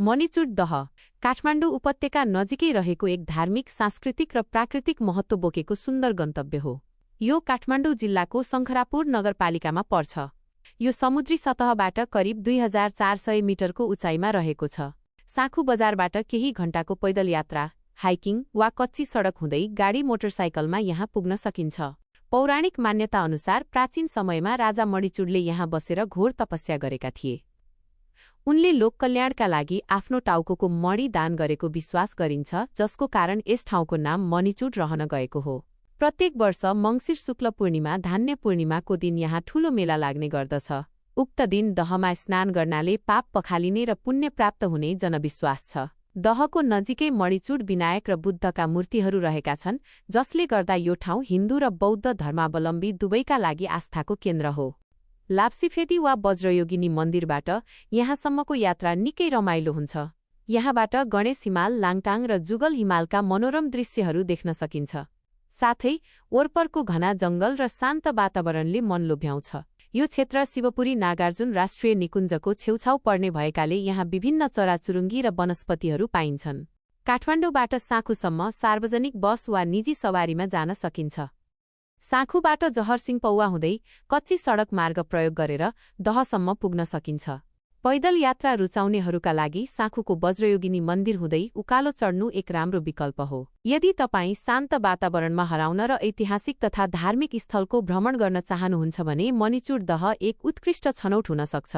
मणिचुड दह काठमाडौँ उपत्यका नजिकै रहेको एक धार्मिक, सांस्कृतिक र प्राकृतिक महत्त्व बोकेको सुन्दर गन्तव्य हो। यो काठमाडौँ जिल्लाको शङ्खरापुर नगरपालिकामा पर्छ। यो समुद्री सतहबाट करिब 2400 मिटरको उचाइमा रहेको छ। साँखु बजारबाट केही घण्टाको पैदल यात्रा, हाइकिङ वा कच्ची सडक हुँदै गाडी मोटरसाइकलमा यहाँ पुग्न सकिन्छ। पौराणिक मान्यता अनुसार प्राचीन समयमा राजा मणिचुडले यहाँ बसेर घोर तपस्या गरेका थिए। उनले लोककल्याणका लागि आफ्नो टाउकोको मणि दान गरेको विश्वास गरिन्छ, जसको कारण यस ठाउँको नाम मणिचुड रहन गएको हो। प्रत्येक वर्ष मङ्सिर शुक्ल पूर्णिमा धान्य पूर्णिमाको दिन यहाँ ठूलो मेला लाग्ने गर्दछ। उक्त दिन दहमा स्नान गर्नाले पाप पखालिने र पुण्य प्राप्त हुने जनविश्वास छ। दहको नजिकै मणिचुड विनायक र बुद्धका मूर्तिहरू रहेका छन्, जसले गर्दा यो ठाउँ हिन्दू र बौद्ध धर्मावलम्बी दुवैका लागि आस्थाको केन्द्र हो। लाप्सीफेदी वा वज्रयोगिनी मन्दिरबाट यहाँसम्मको यात्रा निकै रमाइलो हुन्छ। यहाँबाट गणेश हिमाल, लाङटाङ र जुगल हिमालका मनोरम दृश्यहरू देख्न सकिन्छ। साथै वरपरको घना जङ्गल र शान्त वातावरणले मन लोभ्याउँछ। यो क्षेत्र शिवपुरी नागार्जुन राष्ट्रिय निकुञ्जको छेउछाउ पर्ने भएकाले यहाँ विभिन्न चराचुरुङ्गी र वनस्पतिहरू पाइन्छन्। काठमाडौँबाट साँखुसम्म सार्वजनिक बस वा निजी सवारीमा जान सकिन्छ। साँखुबाट जहरसिंह पौवा हुँदै कच्ची सडक मार्ग प्रयोग गरेर दहसम्म पुग्न सकिन्छ। पैदल यात्रा रुचाउनेहरूका लागि साँखुको वज्रयोगिनी मन्दिर हुँदै उकालो चढ्नु एक राम्रो विकल्प हो। यदि तपाईँ शान्त वातावरणमा हराउन र ऐतिहासिक तथा धार्मिक स्थलको भ्रमण गर्न चाहनुहुन्छ भने मणिचुड दह एक उत्कृष्ट छनौट हुन सक्छ।